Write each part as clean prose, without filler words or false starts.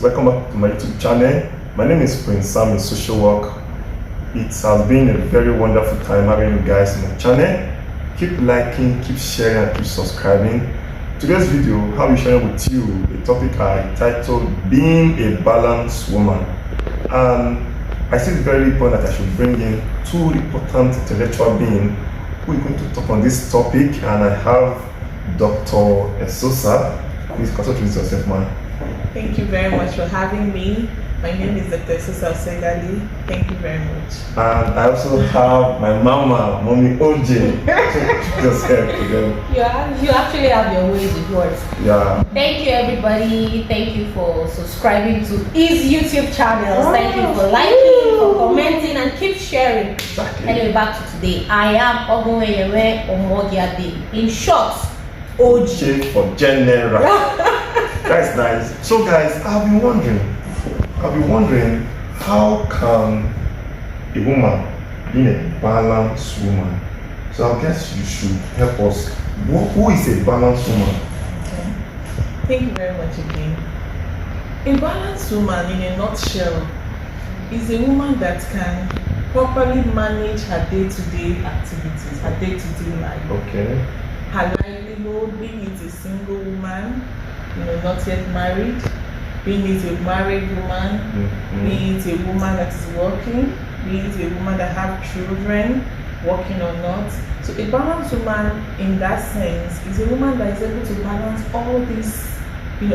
welcome back to my YouTube channel. My name is Prince Sammy, Social Work. It has been a very wonderful time having you guys on my channel. Keep liking, keep sharing, and keep subscribing. Today's video, I'll be sharing with you a topic I titled Being a Balanced Woman. And I see it very important that I should bring in two important intellectual beings who are going to talk on this topic, and I have Dr. ESOSA. Please introduce yourself, ma'am. Thank you very much for having me. My name is Dr. ESOSA. Thank you very much. And I also have my mama, Mommy OJ. Just help them. You actually have your ways with words. Yeah. Thank you, everybody. Thank you for subscribing to his YouTube channel. Thank you for liking, for commenting, and keep sharing. Exactly. Anyway, back to today. I am Oghomwen or Ogedegbe. In short, OG. For general. That's nice. So guys, I've been wondering how can a woman be a balanced woman? So I guess you should help us. Who is a balanced woman? Okay. Thank you very much again. A balanced woman, in a nutshell, is a woman that can properly manage her day-to-day activities, her day-to-day life. Okay. Her livelihood, being it a single woman, not yet married, being it a married woman, being it a woman that is working, being it a woman that have children, working or not. So a balanced woman in that sense is a woman that is able to balance all these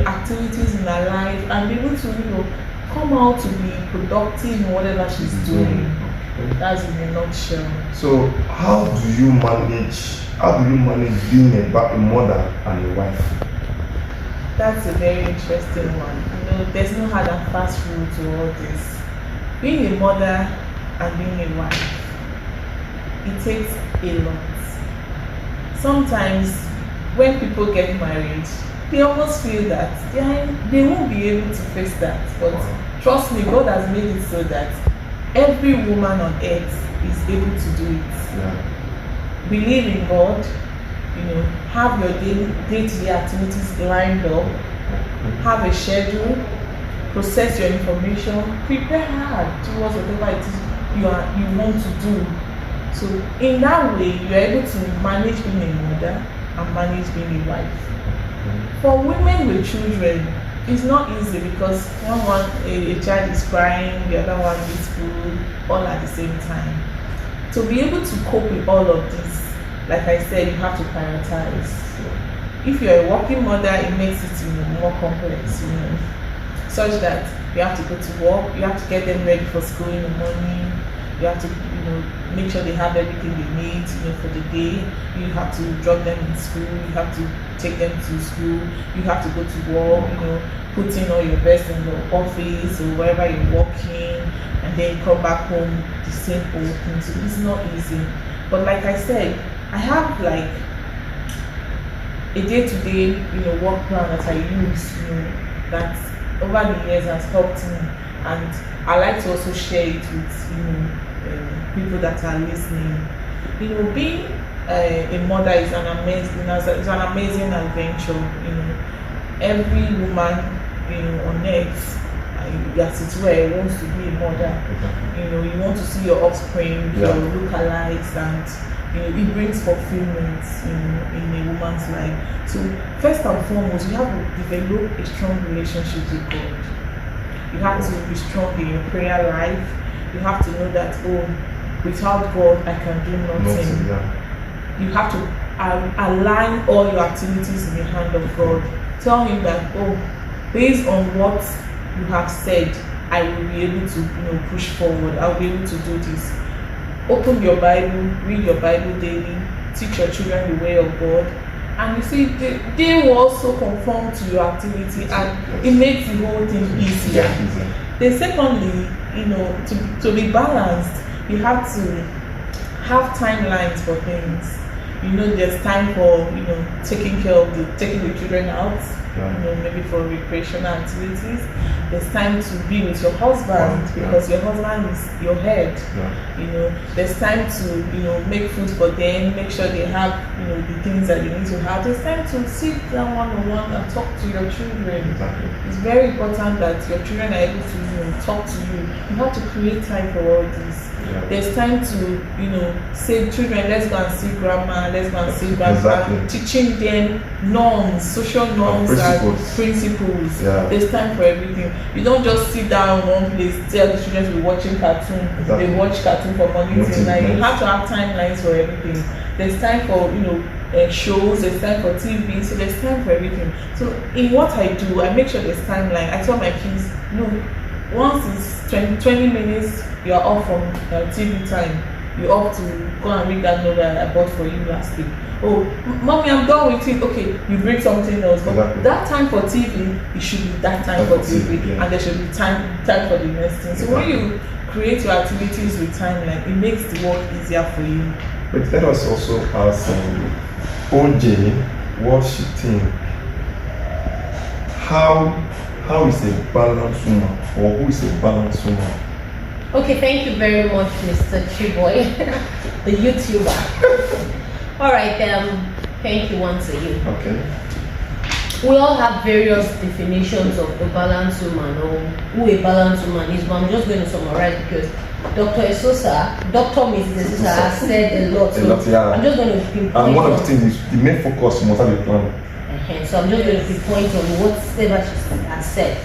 activities in her life and be able to come out to be productive in whatever she's doing. That's in a nutshell. So how do you manage being a mother and a wife? That's a very interesting one. There's no hard and fast rule to all this. Being a mother and being a wife, it takes a lot. Sometimes when people get married, they almost feel that they won't be able to face that. But trust me, God has made it so that every woman on earth is able to do it. Yeah. Believe in God, have your day-to-day activities lined up, have a schedule, process your information, prepare hard towards whatever it is you want to do. So in that way, you're able to manage being a mother and manage being a wife. For women with children, it's not easy because a child is crying, the other one needs food, all at the same time. To be able to cope with all of this, like I said, you have to prioritize. If you're a working mother, it makes it more complex, such that you have to go to work, you have to get them ready for school in the morning, you have to make sure they have everything they need for the day, you have to drop them in school, you have to take them to school, you have to go to work, put in all your best in your office or wherever you're working, and then come back home, the same old thing. So it's not easy. But like I said, I have like a day-to-day, work plan that I use, that over the years has helped me, and I like to also share it with people that are listening. Being a mother is an amazing adventure. Every woman, on earth, as it were, wants to be a mother. You want to see your offspring, your lookalikes, and it brings fulfillment in a woman's life. So first and foremost, you have to develop a strong relationship with God. You have to be strong in your prayer life. You have to know that, without God, I can do nothing. You have to align all your activities in the hand of God. Tell him that, based on what you have said, I will be able to push forward. I will be able to do this. Open your Bible, read your Bible daily, teach your children the way of God, and you see they will also conform to your activity, and it makes the whole thing easier. Then secondly, to be balanced, you have to have timelines for things. there's time for taking the children out, maybe for recreational activities. There's time to be with your husband because your husband is your head. There's time to make food for them, make sure they have the things that they need to have. There's time to sit down one-on-one and talk to your children. Exactly. It's very important that your children are able to talk to you. You have to create time for all this. There's time to say, children, let's go and see grandma, let's go and see grandpa. Exactly. Teaching them norms, social norms and principles. There's time for everything. You don't just sit down in one place, tell the children to be watching cartoon. They watch cartoon for morning till night. You have to have timelines for everything. There's time for shows, there's time for TV, so there's time for everything. So in what I do, I make sure there's timeline. I tell my kids, no, once it's 20 minutes, you're off from TV time. You're off to go and read that novel I bought for you last week. Oh, mommy, I'm done with it. Okay, you bring something else. But that time for TV, it should be that time for TV, and there should be time for the next thing. So when you create your activities with timeline, it makes the work easier for you. But let us also ask OJ what she think. How is a balanced woman, or who is a balanced woman? Okay, thank you very much, Mr. Chiboy, the YouTuber. All right, thank you once again. Okay. We all have various definitions of a balanced woman or who a balanced woman is, but I'm just going to summarize because Dr. Mrs. ESOSA has said a lot. So I'm just going to pinpoint. And one of the things is the main focus must have a plan. So I'm just going to pinpoint on whatever she has said.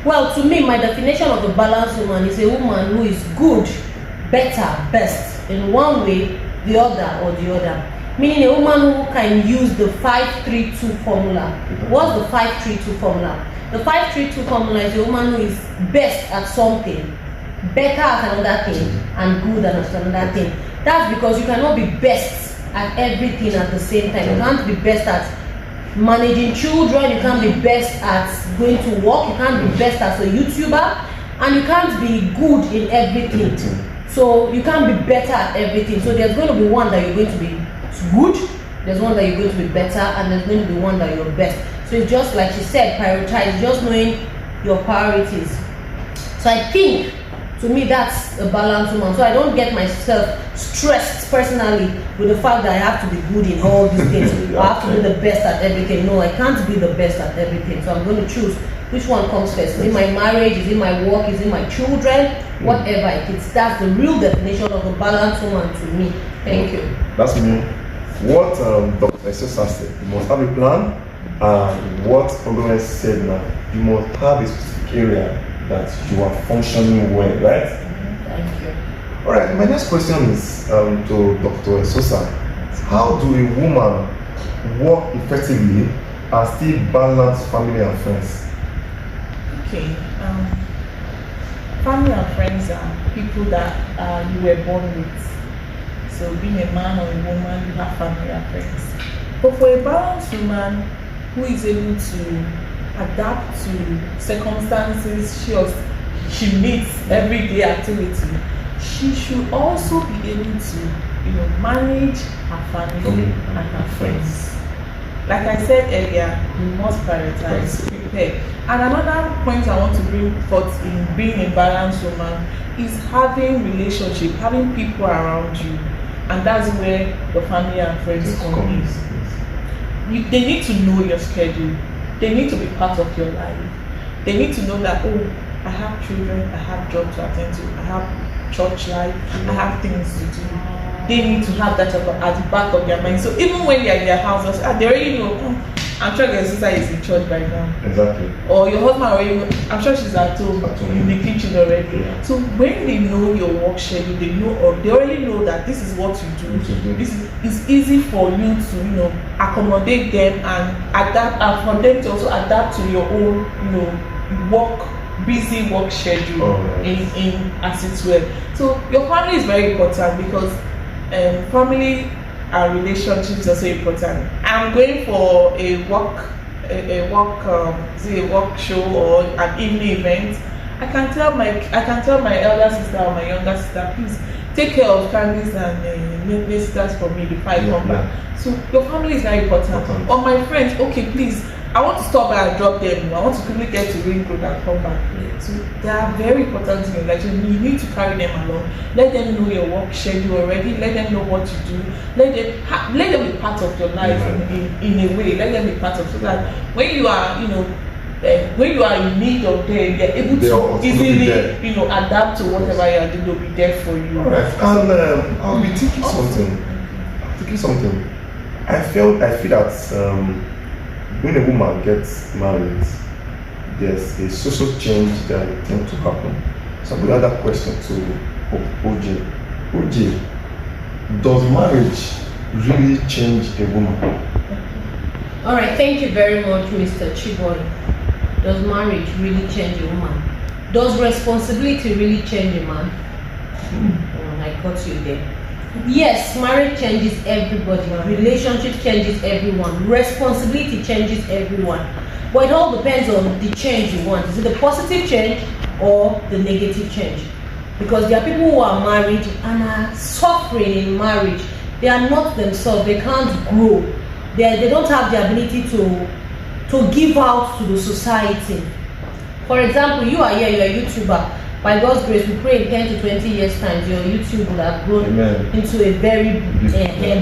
Well, to me, my definition of a balanced woman is a woman who is good, better, best in one way, the other, or the other. Meaning a woman who can use the 5-3-2 formula. What's the 5-3-2 formula? The 5-3-2 formula is a woman who is best at something, better at another thing, and good at another thing. That's because you cannot be best at everything at the same time. You can't be best at managing children, you can't be best at going to work, you can't be best as a YouTuber, and you can't be good in everything. So you can't be better at everything. So there's going to be one that you're going to be good, there's one that you're going to be better, and there's going to be one that you're best. So it's just like she said, prioritize, just knowing your priorities. So I think, to me, that's a balanced woman. So I don't get myself stressed personally with the fact that I have to be good in all these things. I have to be the best at everything. No, I can't be the best at everything. So I'm going to choose which one comes first. Is it my marriage? Is it my work? Is it my children? Whatever it is. That's the real definition of a balanced woman to me. Thank you. That's me. What Dr. ESOSA said, you must have a plan, and what Oghomwen said now, you must have a specific area that you are functioning well, right? Thank you. All right, my next question is to Dr. ESOSA. How do a woman work effectively and still balance family and friends? Okay, family and friends are people that you were born with. So being a man or a woman, you have family and friends. But for a balanced woman who is able to adapt to circumstances she meets everyday activity, she should also be able to manage her family and her friends. Like I said earlier, you must prioritize, prepare. And another point I want to bring forth in being a balanced woman is having relationship, having people around you. And that's where your family and friends come in. They need to know your schedule. They need to be part of your life. They need to know that, oh, I have children, I have job to attend to, I have church life, I have things to do. They need to have that at the back of their mind. So even when they're in their house, they already know, I'm sure your sister is in church right now. Exactly. Or your husband already, I'm sure she's at home in the kitchen already. Yeah. So when they know your work schedule, they already know that this is what you do. This is it's easy for you to accommodate them and adapt, and for them to also adapt to your own busy work schedule in as it were. So your family is very important because family and relationships are so important. I'm going for a work show or an evening event. I can tell my elder sister or my younger sister, please take care of Candice and visitors for me before I come back. So your family is very important. Or my friends, okay, please, I want to stop by and drop them. I want to quickly get to Ring Road and come back. So they are very important in your life. So you need to carry them along. Let them know your work schedule already. Let them know what you do. Let them be part of your life in a way. Let them be part of, so that when you are, when you are in need of them, they're able to easily, adapt to whatever you are doing. They'll be there for you. All right, and I'll be thinking something. I feel that when a woman gets married, there's a social change that tends to happen. So we had that question to OJ. OJ, does marriage really change a woman? All right, thank you very much, Mr. Chiboy. Does marriage really change a woman? Does responsibility really change a man? I caught you there. Yes, marriage changes everybody. Relationship changes everyone. Responsibility changes everyone. But it all depends on the change you want. Is it the positive change or the negative change? Because there are people who are married and are suffering in marriage. They are not themselves. They can't grow. They don't have the ability to give out to the society. For example, you are here, you are a YouTuber. By God's grace, we pray in 10 to 20 years' time, your YouTube will have grown into a very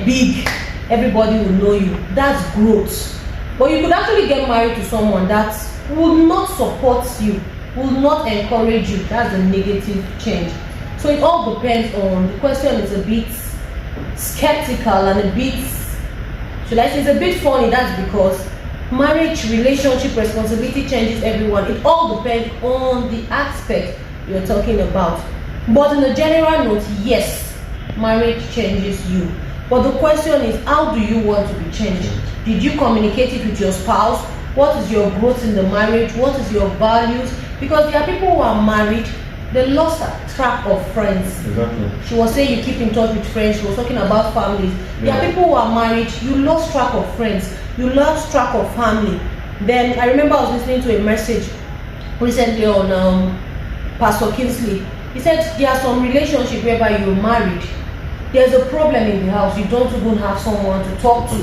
big, everybody will know you. That's growth. But you could actually get married to someone that will not support you, will not encourage you. That's a negative change. So it all depends on, the question is a bit skeptical and a bit, should I say, it's a bit funny. That's because marriage, relationship, responsibility changes everyone. It all depends on the aspect you're talking about. But in a general note, yes, marriage changes you. But the question is, how do you want to be changed? Did you communicate it with your spouse? What is your growth in the marriage? What is your values? Because there are people who are married, they lost track of friends. Exactly. She was saying you keep in touch with friends. She was talking about families. There are people who are married, you lost track of friends. You lost track of family. Then I remember I was listening to a message recently on Pastor Kingsley. He said there are some relationships whereby you're married. There's a problem in the house. You don't even have someone to talk to.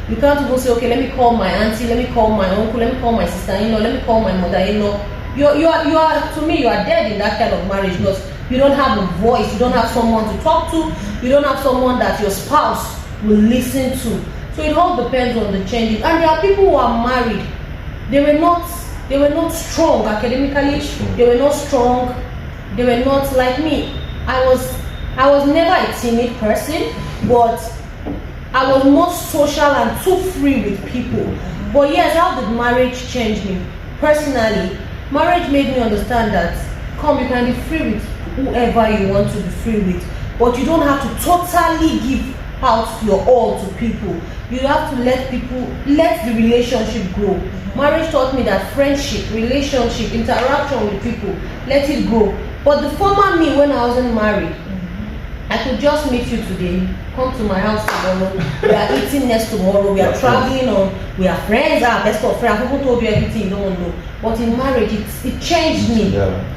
You can't even say, okay, let me call my auntie, let me call my uncle, let me call my sister-in-law, let me call my mother-in-law. You are, to me, you are dead in that kind of marriage because you don't have a voice. You don't have someone to talk to. You don't have someone that your spouse will listen to. So it all depends on the changes. And there are people who are married. They were not strong academically. They were not strong. They were not like me. I was never a timid person, but I was more social and too free with people. But yes, how did marriage change me? Personally, marriage made me understand that you can be free with whoever you want to be free with, but you don't have to totally give out your all to people. You have to let the relationship grow. Marriage taught me that friendship, relationship, interaction with people, let it grow. But the former me, when I wasn't married, I could just meet you today, come to my house tomorrow, we are eating next tomorrow, we are traveling on, we are friends, best of friends, I've even told you everything you don't know. But in marriage, it changed me.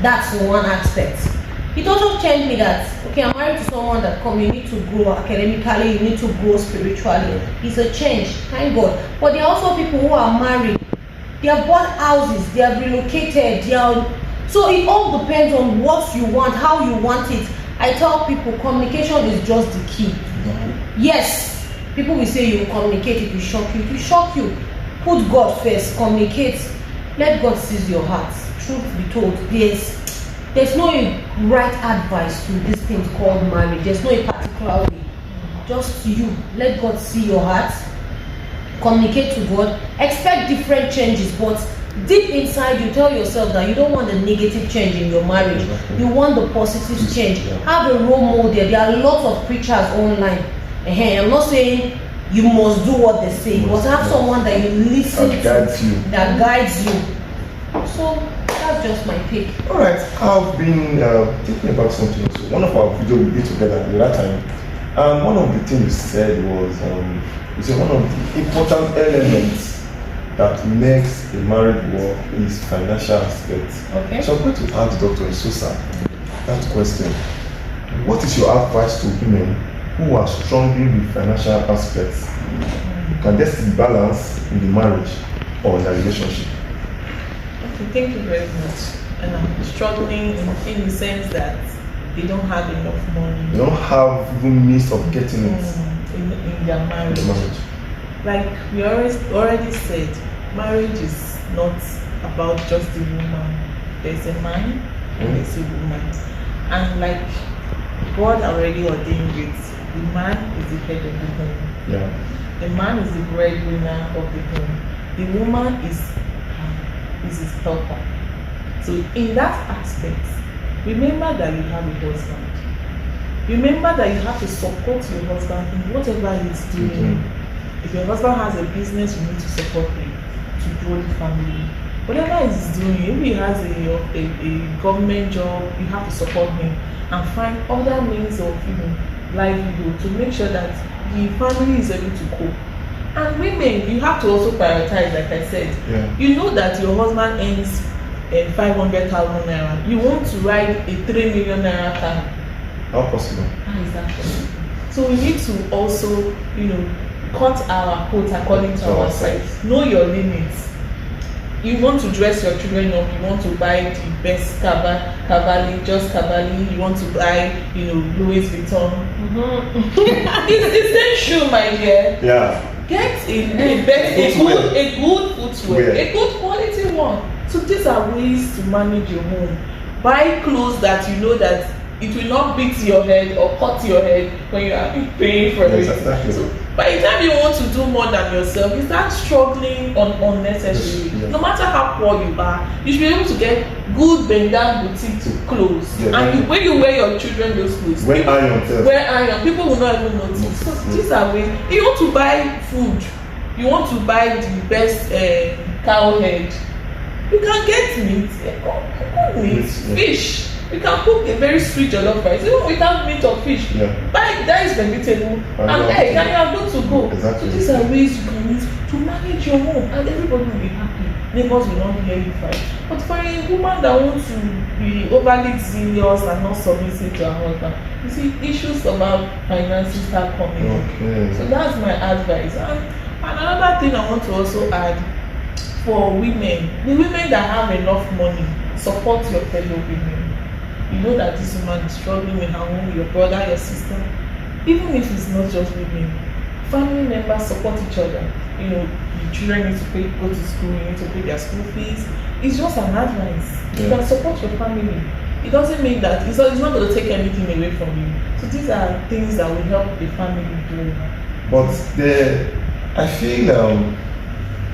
That's one aspect. It also changed me that, okay, I'm married to someone that you need to grow academically, you need to grow spiritually. It's a change, thank God. But there are also people who are married, they have bought houses, they have relocated, so it all depends on what you want, how you want it. I tell people communication is just the key. Yes, people will say you communicate, it will shock you. It will shock you. Put God first, communicate. Let God see your heart. Truth be told, there's no right advice to this thing called marriage. There's no particular way. Just you. Let God see your heart. Communicate to God. Expect different changes, but deep inside you tell yourself that you don't want a negative change in your marriage. You want the positive change. Have a role model. There are lots of preachers online. I'm not saying you must do what they say, but have someone that you listen to that guides you. So that's just my pick. Alright, I've been thinking about something. So one of our videos we did together at that time, one of the things you said was you said one of the important elements that makes a marriage work is financial aspect. Okay. So I'm going to ask Dr. ESOSA that question. what is your advice to women who are struggling with financial aspects? Can they still balance in the marriage or in the relationship? Okay, thank you very much. And I'm struggling in the sense that they don't have enough money. They don't have even means of getting it in their marriage. in the marriage. Like we already said, marriage is not about just the woman. There's a man and there's a woman. And like God already ordained it, the man is the head of the home. Yeah. The man is the breadwinner of the home. The woman is his helper. So in that aspect, remember that you have a husband. Remember that you have to support your husband in whatever he's doing. If your husband has a business, you need to support him to grow the family. Whatever he's doing, if he has a government job, you have to support him and find other means of livelihood to make sure that the family is able to cope. And women, you have to also prioritize, like I said. Yeah. You know that your husband earns 500,000 naira. You want to ride a 3 million naira car. How possible? How is that possible? So we need to also, cut our coat according to our size. Know your limits. You want to dress your children up, you want to buy the best Cavalli, just Cavalli, you want to buy, Louis Vuitton. It's the same shoe, my dear. Yeah. Get a good footwear, a good quality one. So these are ways to manage your home. Buy clothes that you know that it will not beat your head or cut your head when you are paying for it. Exactly. So by the time you want to do more than yourself, you start struggling unnecessarily. Yeah. No matter how poor you are, you should be able to get good bend-down boutique clothes. Yeah, and when you wear your children those clothes, wear iron, people will not even notice. So these are ways. If you want to buy food, you want to buy the best cow head, you can get meat, fish. You can cook a very sweet jollof rice even without meat or fish. Yeah. Buy that is vegetable and egg and you are good to go. Exactly. So these are ways you can use to manage your home and everybody will be happy. Neighbors will not hear you fight. But for a woman that wants to be overly zealous and not submissive to her husband, you see issues about finances start coming. Okay. So that's my advice. And another thing I want to also add for women, the women that have enough money, support your fellow women. You know that this woman is struggling with her home, your brother, your sister. Even if it's not just women, family members support each other. The children need to go to school, you need to pay their school fees. It's just an advice. Yeah. You can support your family. It doesn't mean that it's not going to take anything away from you. So these are things that will help the family grow. But I feel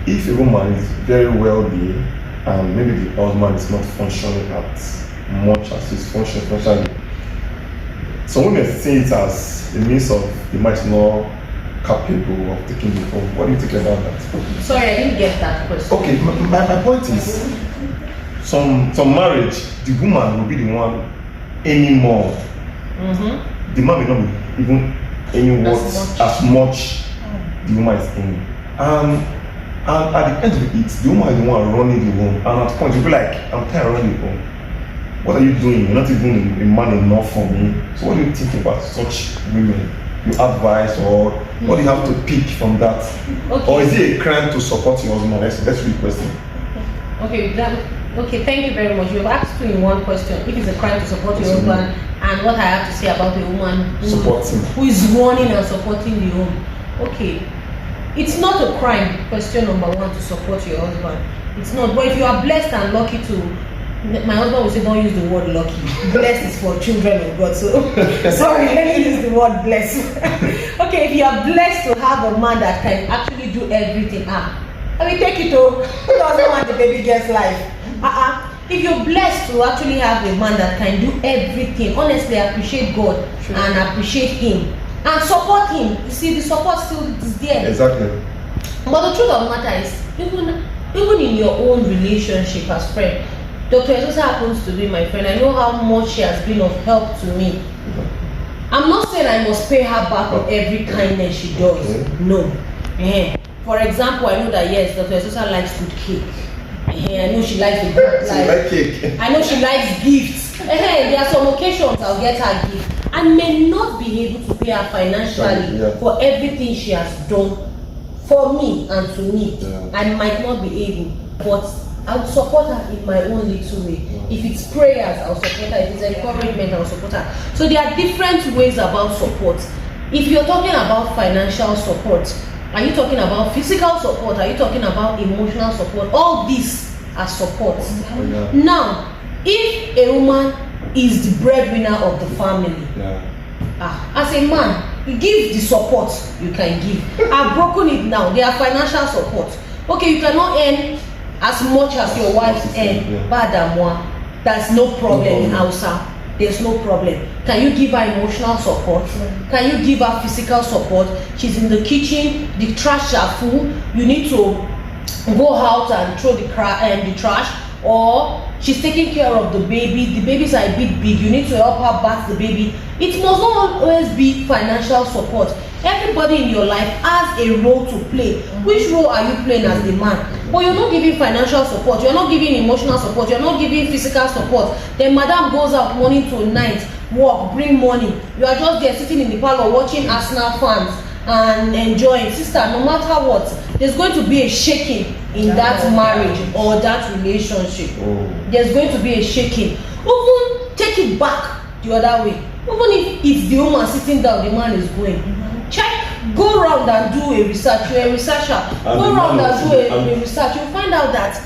if a woman is very wealthy and maybe the husband is not functioning at much as he's functioning financially, some women see it as a means of the man is not capable of taking the home. What do you think about that? Sorry, I didn't get that question. Okay, my point is, some marriage, the woman will be the one earning more. The man may not be even earning as much the woman is earning. And at the end of it, the woman is the one running the home. And at the point, you'll be like, I'm tired of running the home. What are you doing? You're not even a man enough for me. So what do you think about such women? You advise, or what do you have to pick from that? Okay. Or is it a crime to support your husband? That's the question. Okay, thank you very much. You have asked two in one question. If it's a crime to support your husband, and what I have to say about the woman who is running and supporting the home. Okay, it's not a crime, question number one, to support your husband. It's not. But if you are blessed and lucky to, my husband will say, don't use the word lucky. Blessed is for children of God. So, sorry, let me use the word blessed. Okay, if you are blessed to have a man that can actually do everything, take it over. Who doesn't want the baby girl's life? If you're blessed to actually have a man that can do everything, honestly, appreciate God and appreciate him and support him. You see, the support still is there. Exactly. But the truth of the matter is, even in your own relationship as friend, Dr. ESOSA happens to be my friend. I know how much she has been of help to me. I'm not saying I must pay her back on every kindness she does. No. For example, I know that yes, Dr. ESOSA likes good cake. I know she likes the good like cake. I know she likes gifts. There are some occasions I'll get her gift. and may not be able to pay her financially for everything she has done for me and to me. I might not be able, but I will support her in my own little way. If it's prayers, I'll support her. If it's encouragement, I'll support her. So there are different ways about support. If you're talking about financial support, are you talking about physical support? Are you talking about emotional support? All these are support. Now, if a woman is the breadwinner of the family, as a man, you give the support you can give. I've broken it now. They are financial support. Okay, you cannot earn as much as your wife earn, that's no problem in Hausa. There's no problem. Can you give her emotional support? Can you give her physical support? She's in the kitchen, the trash are full, you need to go out and throw the trash, or she's taking care of the babies are a bit big, you need to help her bath the baby. It must not always be financial support. Everybody in your life has a role to play. Which role are you playing as the man? But you're not giving financial support, you're not giving emotional support, you're not giving physical support. Then madam goes out morning to night, work, bring money. You are just there sitting in the parlor watching Arsenal fans and enjoying. Sister, no matter what, there's going to be a shaking in that marriage or that relationship. There's going to be a shaking. Even take it back the other way. Even if it's the woman sitting down, the man is going. Check, go around and do a research. You're a researcher. Go around and do a research. You'll find out that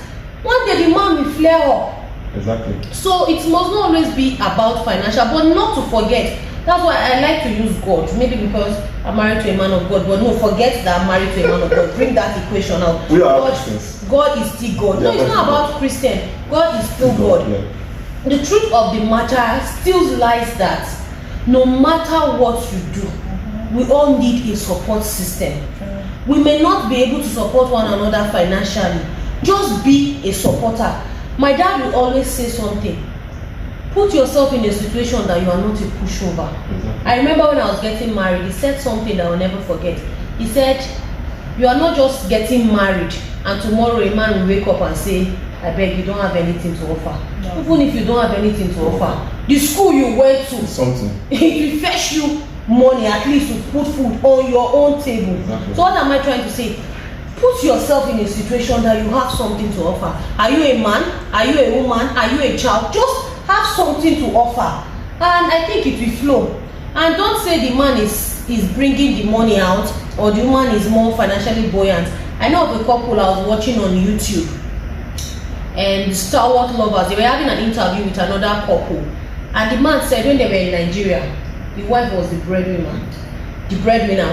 one day the man will flare up. Exactly. So it must not always be about financial, but not to forget. That's why I like to use God. Maybe because I'm married to a man of God, but no, forget that I'm married to a man of God. Bring that equation out. We are Christians. God is still God. No, it's not about Christian. God is still God. The truth of the matter still lies that no matter what you do, we all need a support system. We may not be able to support one another financially. Just be a supporter. My dad will always say something. Put yourself in a situation that you are not a pushover. I remember when I was getting married, he said something that I will never forget. He said, you are not just getting married and tomorrow a man will wake up and say, I beg, you don't have anything to offer. No. Even if you don't have anything to offer, the school you went to, it will fetch you money at least to put food on your own table. So what am I trying to say? Put yourself in a situation that you have something to offer. Are you a man? Are you a woman? Are you a child? Just have something to offer, and I think it will flow. And don't say the man is bringing the money out or the woman is more financially buoyant. I know of a couple I was watching on YouTube, and stalwart lovers, they were having an interview with another couple, and the man said when they were in Nigeria, the wife was the breadwinner.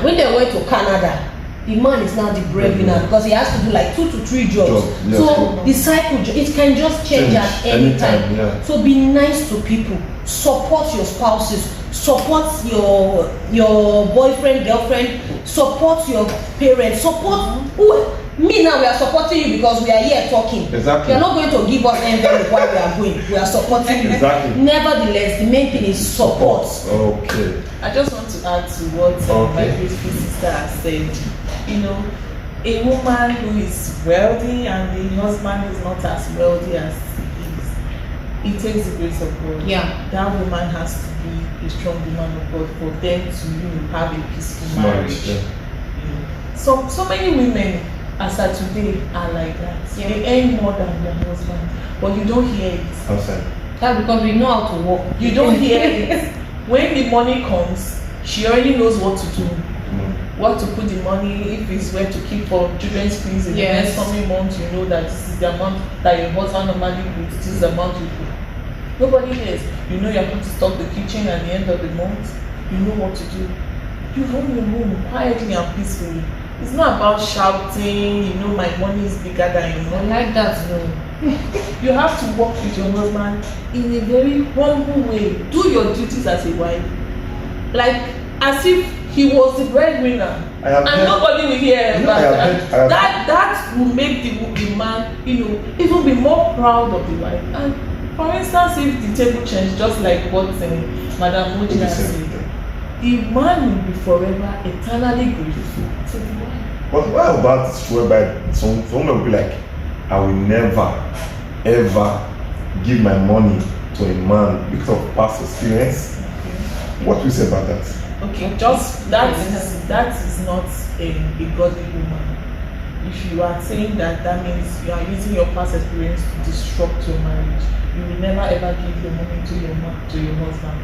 When they went to Canada, the man is now the breadwinner because he has to do like 2 to 3 jobs. So the cycle, it can just change at any time. So be nice to people, support your spouses, support your boyfriend, girlfriend, support your parents, support me. Now we are supporting you because we are here talking. Exactly. You're not going to give us envelope while we are going. We are supporting you. Exactly. Nevertheless, the main thing is support. Okay. I just want to add to what my beautiful sister has said. You know, a woman who is wealthy and the husband is not as wealthy as he is, it takes the grace of God. Yeah. That woman has to be a strong woman of God for them to have a peaceful marriage. So many women as of today are like that. They earn more than their husband, but you don't hear it. That's because we know how to work. You don't hear it. When the money comes, she already knows what to do. What to put the money, if it's where to keep for children's fees in the next coming month, you know that this is the amount that your husband normally puts, this is the amount you put. Nobody knows. You know you're going to stock the kitchen at the end of the month. You know what to do. You run your home quietly and peacefully. It's not about shouting, you know, my money is bigger than your money. I like that, no. You have to work with your husband in a very humble way. Do your duties as a wife. Like, as if he was the breadwinner, and nobody will hear about that. That will make the man, you know, even be more proud of the wife. And for instance, if the table changed, just like what Madam Moji has said, the man will be forever eternally grateful to the wife. But what about whereby someone will be like, I will never ever give my money to a man because of past experience? What we say about that? Okay, just that is not a godly woman. If you are saying that, that means you are using your past experience to disrupt your marriage. You will never ever give your money to your husband.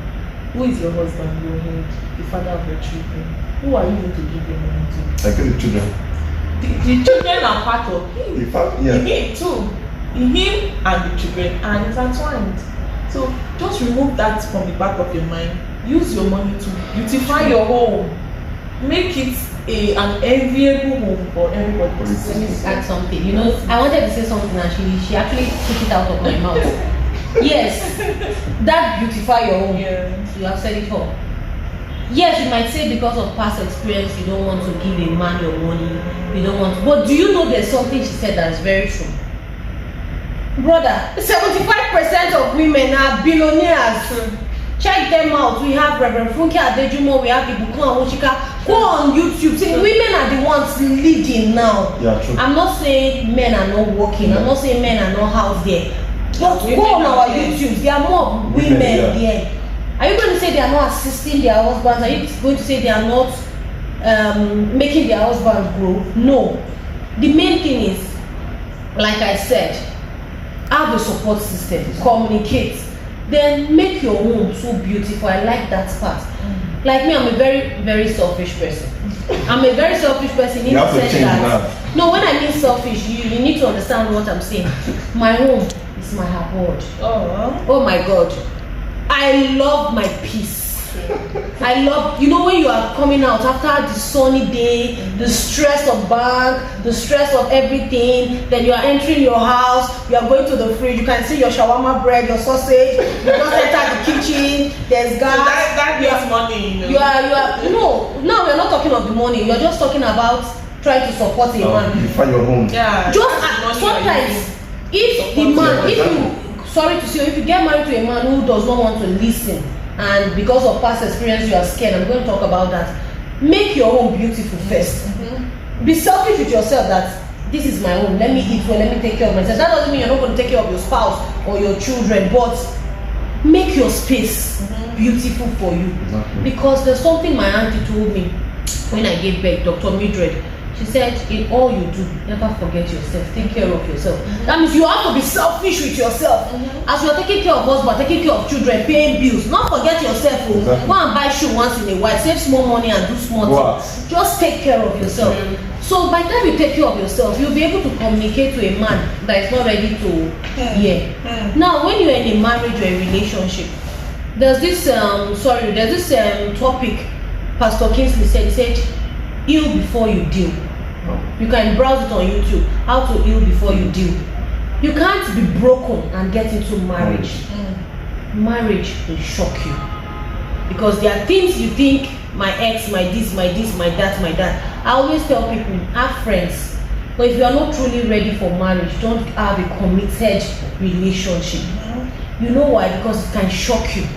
Who is your husband? Your head, the father of your children. Who are you going to give your money to? I get the children. The children are part of him. Him too. Him and the children are intertwined. So just remove that from the back of your mind. Use your money to beautify your home. Make it an enviable home for everybody. Let me add something. You know, I wanted to say something and she actually took it out of my mouth. Yes, that beautify your home. Yeah. You have said it all. Yes, you might say because of past experience you don't want to give a man your money. You don't want. But do you know there's something she said that is very true? Brother, 75% of women are billionaires. Check them out. We have Reverend Funke Adejumo, we have Ibukun Awochika. Go on YouTube. See, women are the ones leading now. Yeah, true. I'm not saying men are not working. Yeah. I'm not saying men are not out there. But go on our YouTube. There are more women there. Are you going to say they are not assisting their husbands? Are you going to say they are not making their husbands grow? No. The main thing is, like I said, have a support system, communicate, then make your home so beautiful. I like that part. Like me, I'm a very, very selfish person. I'm a very selfish person in the sense that, no, when I mean selfish, you need to understand what I'm saying. My home is my abode. Oh my God. I love my peace. I love, you know, when you are coming out after the sunny day, the stress of bank, the stress of everything, then you are entering your house, you are going to the fridge, you can see your shawarma bread, your sausage, you just enter the kitchen, there's gas. So that needs money, you know. You are, no, now we're not talking of the money, you're just talking about trying to support a man. You find your home. Yeah. Just sometimes, if the man, if you, sorry to say, if you get married to a man who does not want to listen, and because of past experience you are scared, I'm going to talk about that. Make your home beautiful first. Be selfish with yourself that this is my home, let me eat well, let me take care of myself. That doesn't mean you're not going to take care of your spouse or your children, but make your space beautiful for you. Because there's something my auntie told me when I gave birth, Dr. Mildred. She said, in all you do, never forget yourself. Take care of yourself. That means you have to be selfish with yourself. As you're taking care of husband, taking care of children, paying bills, not forget yourself. Go and buy shoe once in a while, save small money and do small things. Just take care of yourself. So by the time you take care of yourself, you'll be able to communicate to a man that is not ready to hear. Now, when you're in a marriage or a relationship, there's this topic Pastor Kingsley said. He said, heal before you deal. You can browse it on YouTube. How to heal before you deal. You can't be broken and get into marriage. Marriage will shock you. Because there are things you think, my ex, my this, my that, my that. I always tell people, have friends. But if you are not truly ready for marriage, don't have a committed relationship. You know why? Because it can shock you.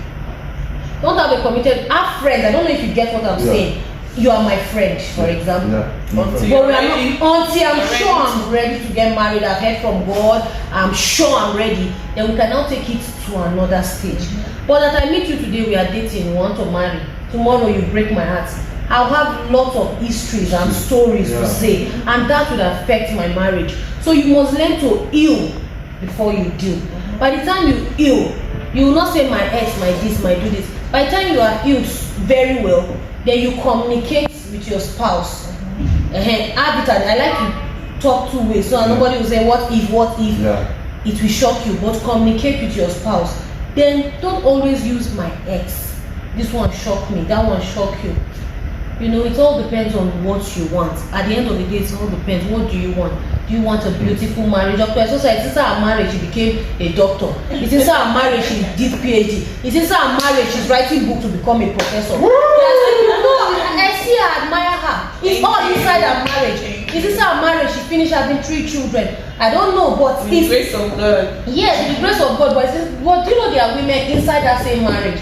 Don't have a committed, have friends. I don't know if you get what I'm saying. You are my friend, for example. Until I'm sure I'm ready to get married, I've heard from God, I'm sure I'm ready, then we can now take it to another stage. But as I meet you today, we are dating, we want to marry. Tomorrow you break my heart. I'll have lots of histories and stories to say, and that would affect my marriage. So you must learn to heal before you deal. By the time you heal, you will not say my ex, my this, my do this. By the time you are healed very well, then you communicate with your spouse. I like to talk two ways, so nobody will say what if. It will shock you, but communicate with your spouse. Then don't always use my ex. This one shocked me, that one shocked you. You know, it all depends on what you want. At the end of the day, it all depends. What do you want? Do you want a beautiful marriage? Dr. ESOSA, it's inside her marriage she became a doctor. It's inside her marriage she did PhD. It's inside her marriage she's writing book to become a professor. I see her, admire her. It's all inside her marriage. It's inside her marriage she finished having 3 children. I don't know, but with the grace of God. Yes, with the grace of God. But do you know there are women inside that same marriage?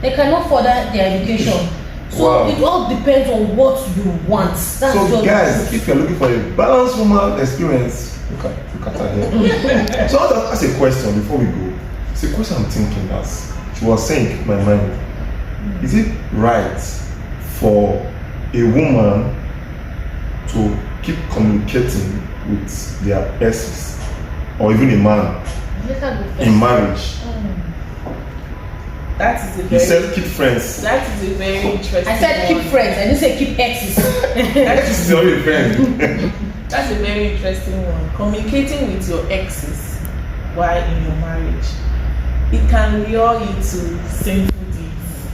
They cannot further their education. So it all depends on what you want. That's so guys, if you're looking for a balanced woman experience, look at her here. So I'll ask a question before we go. It's a question I'm thinking as she was saying in my mind. Is it right for a woman to keep communicating with their exes, or even a man in marriage? That is a You very. said keep friends. That is a very interesting. I said keep friends. I didn't say keep exes. This is only a friend. That's a very interesting one. Communicating with your exes while in your marriage, it can lure you to sinful deeds.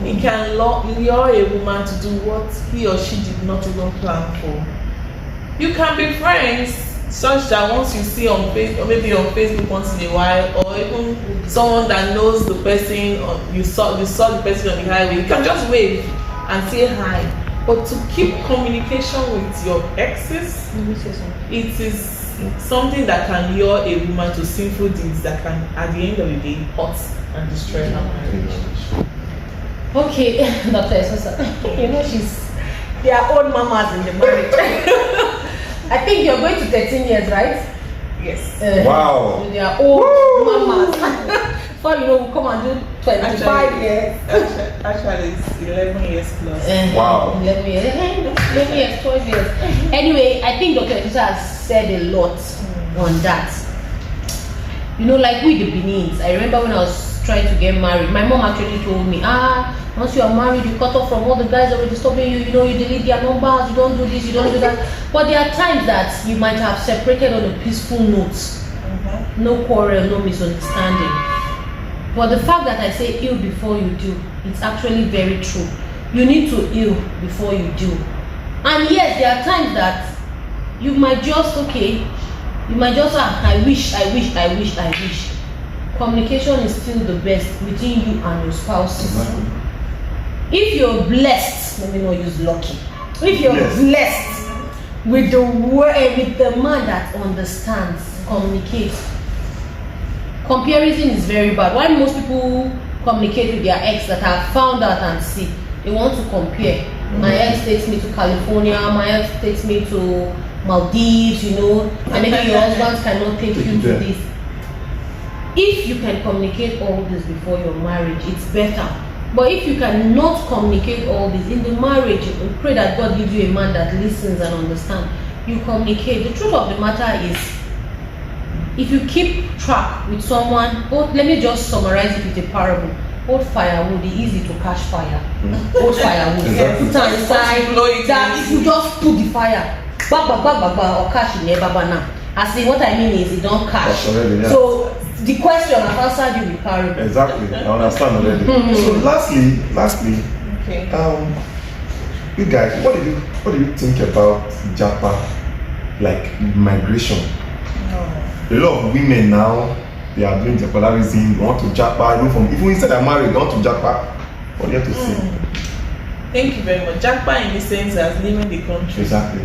It can lure a woman to do what he or she did not even plan for. You can be friends such that once you see on Facebook, or maybe on Facebook once in a while, or even someone that knows the person, or you saw the person on the highway, you can just wave and say hi. But to keep communication with your exes, it is something that can lure a woman to sinful deeds that can, at the end of the day, hurt and destroy her marriage. Okay, Dr. ESOSA, you know they are old mamas in the marriage. I think you're going to 13 years, right? Yes. Wow. They are old mamas. Before you know, we'll come and do 25 years. Actually, it's 11 years plus. Wow. 11 years, 12 years. Anyway, I think Dr. ESOSA has said a lot on that. You know, like with the Benins, I remember when I was trying to get married, my mom actually told me, once you are married, you cut off from all the guys that were disturbing you, you know, you delete their numbers, you don't do this, you don't do that. But there are times that you might have separated on a peaceful note. No quarrel, no misunderstanding. But the fact that I say heal before you do, it's actually very true. You need to heal before you do. And yes, there are times that you might just, I wish. Communication is still the best between you and your spouses. If you're blessed, let me not use lucky. If you're blessed with the man that understands, communicates. Comparison is very bad. Why most people communicate with their ex that have found out and see, they want to compare. My ex takes me to California, my ex takes me to Maldives, you know, and maybe your husband cannot take you to this. If you can communicate all this before your marriage, it's better. But if you cannot communicate all this in the marriage, you pray that God gives you a man that listens and understands. You communicate. The truth of the matter is, if you keep track with someone, let me just summarize it with a parable. Old firewood is easy to catch fire. Old firewood. Exactly. Put inside. That if you just put the fire, or catch in now. I see what I mean is it don't catch. Already, yeah. So the question I've answered you with parable. Exactly. I understand already. So lastly, Okay. You guys, what do you think about Japa, like migration? A lot of women now, they are doing Japalarism, they want to Japa, even instead of married, they want to Japa. What do you have to say? Thank you very much. Japa in the sense as leaving the country. Exactly.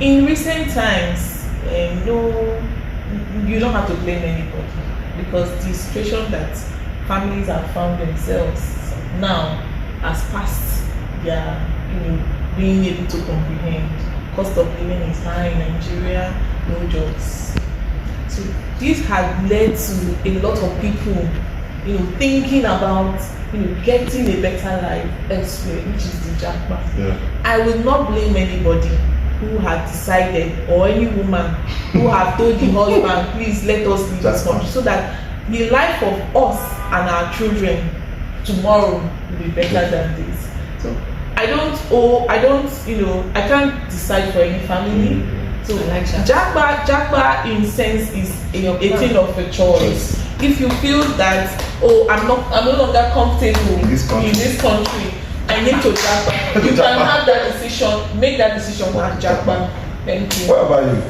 In recent times, no, you don't have to blame anybody, because the situation that families have found themselves now has passed their, being able to comprehend. Cost of living is high in Nigeria, no jobs. So this has led to a lot of people, thinking about, getting a better life elsewhere, which is the Japa. Yeah. I will not blame anybody who had decided, or any woman who have told the husband, please let us leave this country, so that the life of us and our children tomorrow will be better than this. So I can't decide for any family. So like Japa in sense is a thing of a choice. If you feel that, I'm no longer comfortable in this country, I need to Japa, you can have that decision, make that decision at Japa. Thank you. What about you?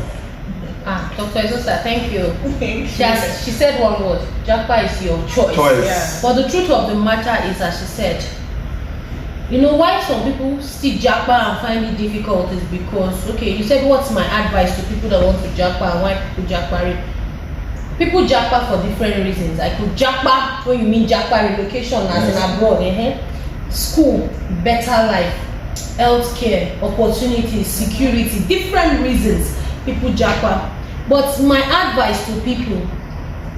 Dr. ESOSA, thank you. Thank She said one word, Japa is your choice. Yeah. But the truth of the matter is, as she said, why some people still Japa and find it difficult is because, you said what's my advice to people that want to Japa and why people Japa? People Japa for different reasons. I could Japa when you mean Japa relocation as in abroad, school, better life, healthcare, opportunities, security, different reasons people Japa. But my advice to people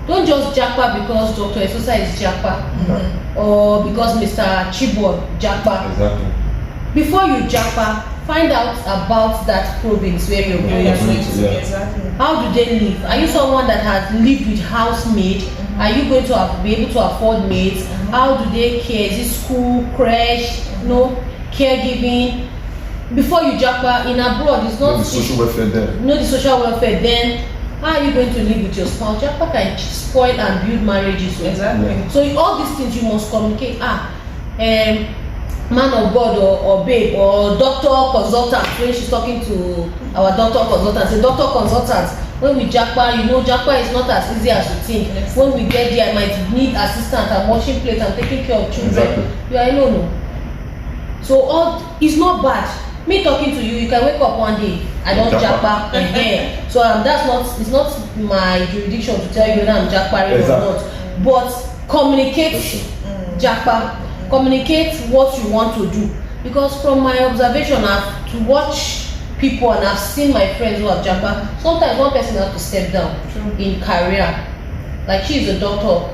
Don't just japa because Dr. ESOSA is japa, or because Mr. Chiboy japa. Exactly. Before you japa, find out about that province where you're going to. Yeah. Exactly. How do they live? Are you someone that has lived with housemaid? Are you going to be able to afford maids? How do they care? Is it school, creche, caregiving? Before you japa in abroad, it's not the social welfare there. The social welfare. Then how are you going to live with your spouse? Japa can spoil and build marriages. Exactly. Yeah. So all these things you must communicate. Man of God or babe or doctor consultant. When she's talking to our doctor consultant, say doctor consultant. When we japa, japa is not as easy as you think. Yes. When we get there, I might need assistant. I'm washing plates. I'm taking care of children. Exactly. You are alone. So it's not bad. Me talking to you can wake up one day, I don't japa again. So it's not my jurisdiction to tell you whether I'm japaring or not. But communicate japa. Communicate what you want to do. Because from my observation, I've to watch people and I've seen my friends who have japa. Sometimes one person has to step down in career. Like she is a doctor,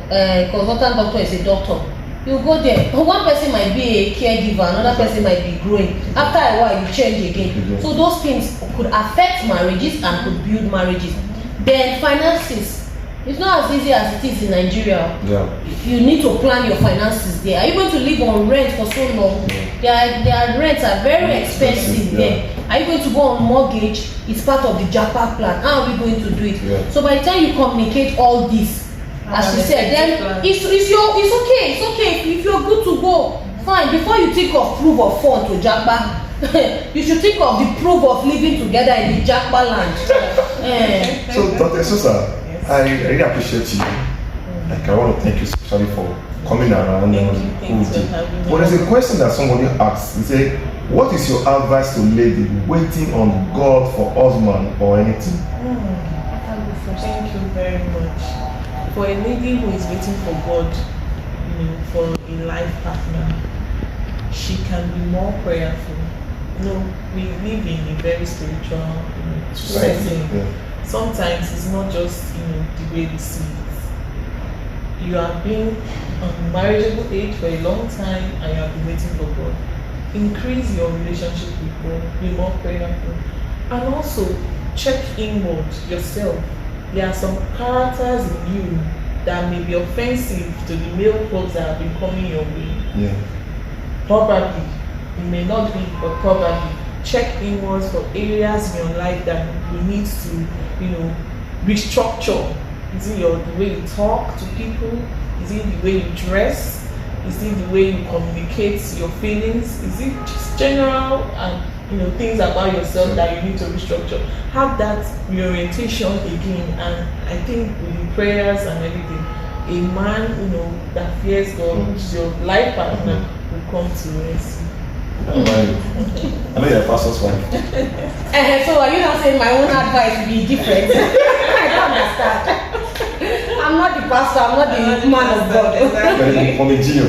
consultant doctor is a doctor. You go there, but one person might be a caregiver, another person might be growing. After a while, you change again. So those things could affect marriages and could build marriages. Then finances, it's not as easy as it is in Nigeria. Yeah. You need to plan your finances there. Are you going to live on rent for so long? Their rents are very expensive there. Are you going to go on mortgage? It's part of the japa plan. How are we going to do it? Yeah. So by the time you communicate all this, as you said, then it's okay. It's okay if you're good to go. Fine. Before you think of proof of fund to japa, you should think of the proof of living together in the japa land. So Dr. ESOSA, I really appreciate you. Like I want to thank you especially for coming around. But there's a question that somebody asked. They say, what is your advice to lady waiting on God for husband or anything? Thank you very much. For a lady who is waiting for God, for a life partner, she can be more prayerful. We live in a very spiritual setting. Yeah. Sometimes it's not just the way we see it. You have been on marriageable age for a long time and you have been waiting for God. Increase your relationship with God, be more prayerful, and also check inward yourself. There are some characters in you that may be offensive to the male folks that have been coming your way. Yeah. Probably, it may not be, but probably check inwards for areas in your life that you need to, restructure. Is it the way you talk to people? Is it the way you dress? Is it the way you communicate your feelings? Is it just general and things about yourself that you need to restructure? Have that reorientation again, and I think with the prayers and everything, a man that fears God, which is your life partner, will come to rest. I know you're a pastor's wife. So are you not saying my own advice will be different? I don't understand. I'm not the pastor, I'm not the man of God.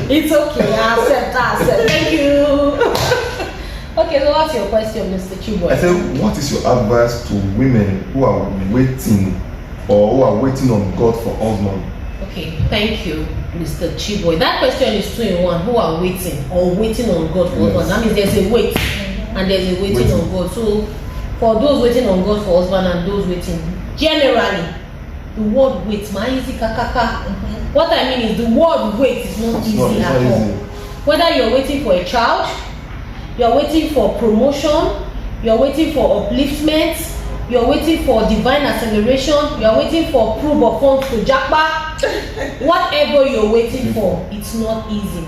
It's okay, I accept. Thank you. Okay, so what's your question, Mr. Chiboy? I said, what is your advice to women who are waiting or who are waiting on God for husband? Okay, thank you, Mr. Chiboy. That question is 2 in 1. Who are waiting or waiting on God for husband? That means there's a wait and there's a waiting on God. So for those waiting on God for husband and those waiting, generally, the word wait, what I mean is the word wait is not easy at all. Whether you're waiting for a child, you're waiting for promotion, you're waiting for upliftment, you're waiting for divine acceleration, you're waiting for proof of funds to japa. Whatever you're waiting for, it's not easy.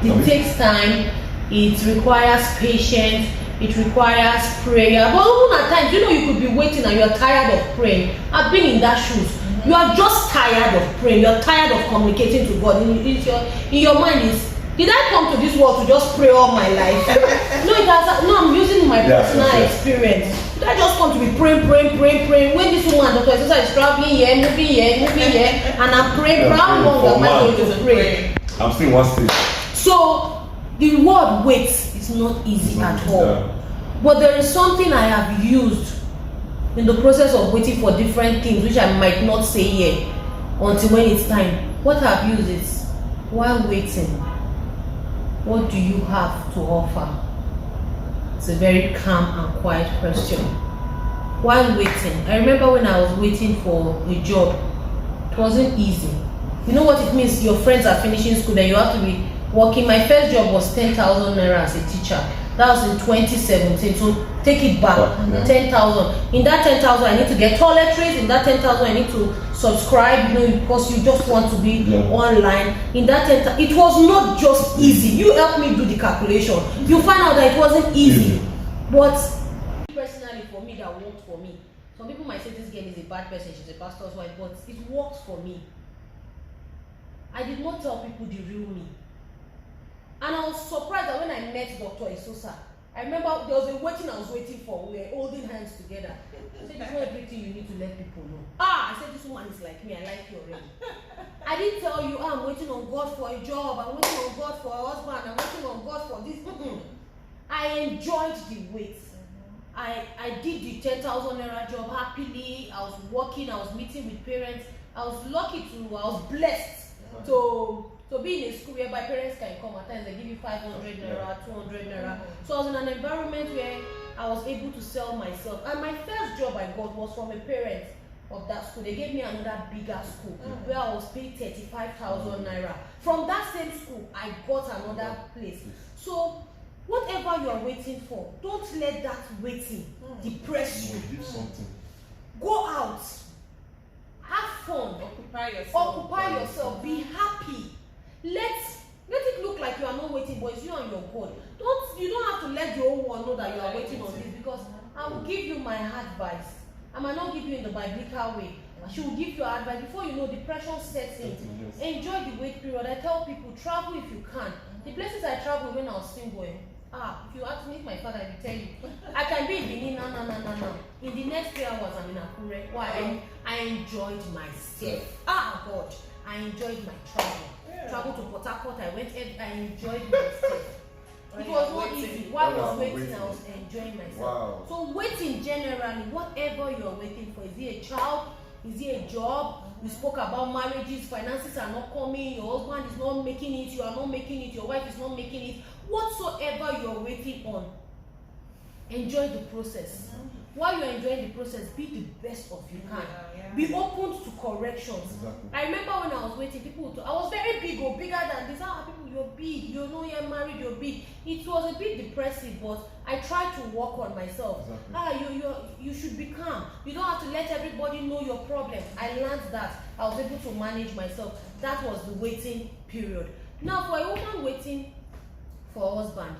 It takes time, it requires patience, it requires prayer. But even at times, you could be waiting and you're tired of praying. I've been in that shoes. You are just tired of praying, you're tired of communicating to God. In your mind is, did I come to this world to just pray all my life? No, I'm using my personal experience. Did I just come to be praying? When this woman, Dr. ESOSA, is traveling here, moving here, and I'm praying, how long am I going to pray? I'm still in one stage. So, the word wait is not easy at all. But there is something I have used in the process of waiting for different things, which I might not say here until when it's time. What I've used is, while waiting, what do you have to offer? It's a very calm and quiet question. While waiting, I remember when I was waiting for a job, it wasn't easy. You know what it means? Your friends are finishing school, then you have to be working. My first job was 10,000 naira as a teacher. That was in 2017. So take it back, 10,000. In that 10,000, I need to get toiletries. In that 10,000, I need to subscribe. You know, because you just want to be online. In that 10,000, it was not just easy. You helped me do the calculation. You find out that it wasn't easy. But personally, for me, that worked for me. Some people might say this girl is a bad person. She's a pastor's wife, but it worked for me. I did not tell people the real me. And I was surprised that when I met Dr. ESOSA, I remember there was a waiting I was waiting for. We were holding hands together. I said, "It's not everything you need to let people know." I said, "This woman is like me. I like you already." I didn't tell you, I'm waiting on God for a job. I'm waiting on God for a husband. I'm waiting on God for this. I enjoyed the wait. I did the 10,000 naira job happily. I was working. I was meeting with parents. I was lucky to. I was blessed to be in a school whereby parents can come at times. They give you 500 naira, 200 naira. So I was in an environment where I was able to sell myself. And my first job I got was from a parent of that school. They gave me another bigger school where I was paid 35,000 naira. From that same school, I got another place. So whatever you are waiting for, don't let that waiting depress you. Go out. Have fun. Occupy yourself. Be happy. Let it look like you are not waiting, but it's you and your God. You don't have to let the whole world know that you are waiting on this, because I will give you my advice. I might not give you in the biblical way. She will give you advice. Before you know, depression sets in. Enjoy the wait period. I tell people, travel if you can. The places I traveled when I was single, if you ask me, my father, I will tell you. I can be in Benin now. In the next 3 hours, I'm in Akure. Why? I enjoyed myself. God, I enjoyed my travel. Travel to Port Harcourt, I enjoyed myself. It was not easy. While I was waiting, I was enjoying myself. Wow. So waiting generally, whatever you are waiting for, is it a child? Is it a job? We spoke about marriages, finances are not coming, your husband is not making it, you are not making it, your wife is not making it. Whatsoever you are waiting on, enjoy the process. While you are enjoying the process, be the best of you can. Be open to corrections. Exactly. I remember when I was waiting, I was very big or bigger than this. People, you're big, you know you're married, you're big. It was a bit depressive, but I tried to work on myself. Exactly. You should be calm. You don't have to let everybody know your problem. I learned that. I was able to manage myself. That was the waiting period. Now, for a woman waiting for a husband,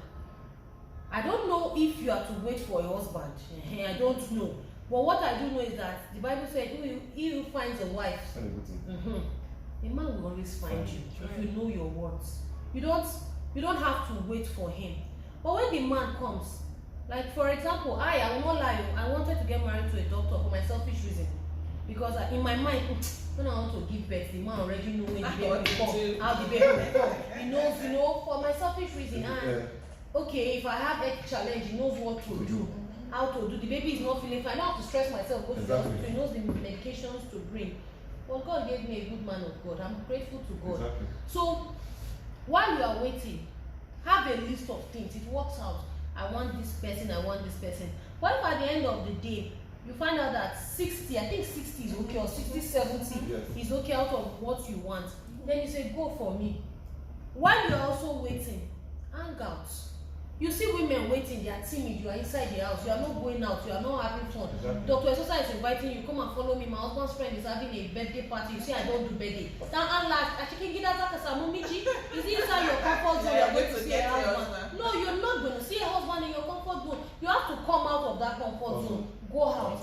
I don't know if you are to wait for a husband. I don't know. But what I do know is that the Bible said, he who finds a wife, a man will always find you if you know your words. You don't have to wait for him. But when the man comes, like for example, I will not lie, I wanted to get married to a doctor for my selfish reason. Because in my mind, when I want to give birth, the man already knows when the baby will come, how the baby will come. He knows, for my selfish reason. Okay, if I have a challenge, he knows what to do, how to do. The baby is not feeling fine. I don't have to stress myself. Go to the hospital. He knows the medications to bring. But God gave me a good man of God. I'm grateful to God. Exactly. So, while you are waiting, have a list of things. It works out. I want this person. I want this person. But if at the end of the day, you find out that 60, I think 60 is okay, or 60, 70 is okay out of what you want, then you say, go for me. While you're also waiting, hang out. You see women waiting, they are timid, you are inside the house, you are not going out, you are not having fun. Exactly. Dr. ESOSA is inviting you, come and follow me. My husband's friend is having a birthday party. You say, I don't do birthday. Is it inside your comfort zone? You're going to see a husband. No, you're not going to see a husband in your comfort zone. You have to come out of that comfort zone. Go out.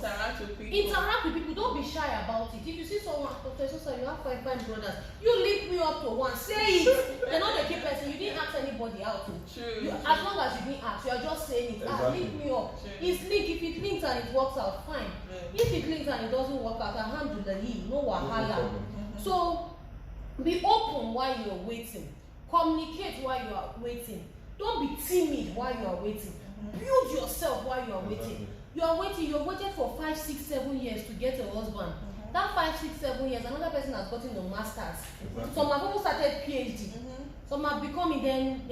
Interact with people. Don't be shy about it. If you see someone, Dr. ESOSA, you have 5 brothers. You lift me up to one. Say it. You're not a key person. You didn't ask anybody out to. True. As long as you didn't ask, you're just saying it. Exactly. Lift me up. True. It's link. If it links and it works out, fine. Yeah. If it links and it doesn't work out, alhamdulillah, no wahala. So be open while you're waiting. Communicate while you are waiting. Don't be timid while you are waiting. Build yourself while you are waiting. You are waiting, you've waited for 5, 6, 7 years to get a husband. That 5, 6, 7 years, another person has gotten the masters. Exactly. Some have even started PhD. Some have become then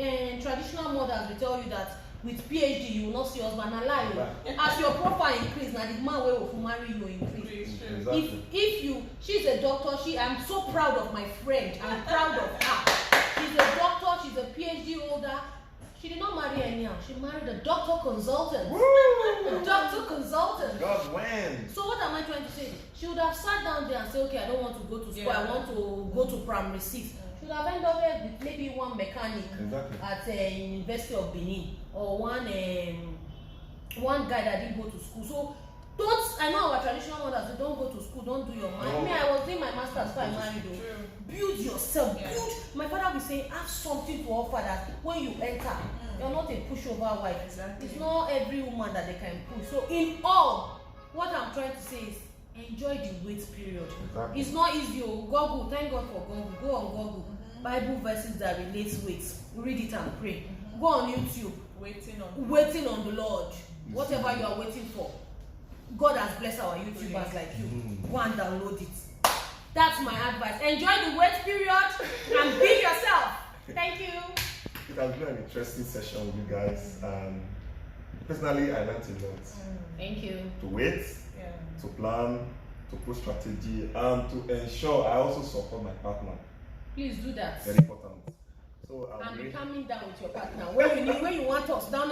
traditional mothers will tell you that with PhD you will not see husband and lie. As your profile increase, now the man will marry you increase. Exactly. If she's a doctor, I'm so proud of my friend. I'm proud of her. She's a doctor, she's a PhD holder. She did not marry anyhow. She married a doctor consultant. A doctor consultant. Oghomwen. So what am I trying to say? She would have sat down there and said, okay, I don't want to go to school. I want to go to primary 6. She would have ended up with maybe one mechanic at University of Benin or one guy that didn't go to school. So I know our traditional mothers, they don't go to school, don't do your mind. No. Me, I was doing my master's before I married though. Build yourself, build. My father will say, have something to offer that when you enter, you're not a pushover wife. Exactly. It's not every woman that they can push. So in all, what I'm trying to say is enjoy the wait period. Exactly. It's not easy. Google, thank God for Google. Go on Google. Bible verses that relate wait. Read it and pray. Go on YouTube. Waiting on the Lord. Whatever you are waiting for. God has blessed our YouTubers like you. Go and download it. That's my advice. Enjoy the wait period and be yourself. Thank you. It has been an interesting session with you guys. Personally, I learned a lot. Thank you. To wait, to plan, to put strategy, and to ensure I also support my partner. Please do that. Very important. So And be calming down with your partner. When you want us, no.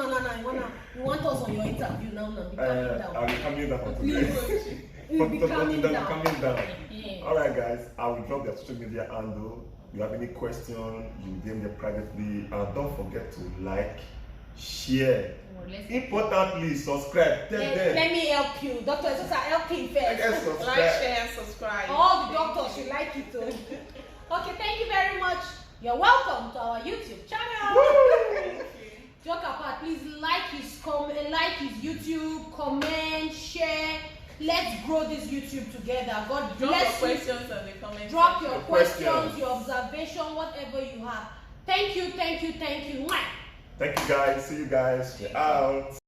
You want us on your interview now. Be calming down. I'll be coming down for today. You'll be calming down. Coming down. Yeah. Alright guys, I will drop their social media handle. If you have any question, you DM them privately. And don't forget to like, share. Importantly, subscribe. Let me help you. Dr. ESOSA, help him first. Like, share, and subscribe. All the doctors should like it too. Okay, thank you very much. You're welcome to our YouTube channel. Joke apart, please like his YouTube, comment, share. Let's grow this YouTube together. God bless you. Drop your questions in the comments. Drop your questions, your observation, whatever you have. Thank you. Thank you guys. See you guys. We're out.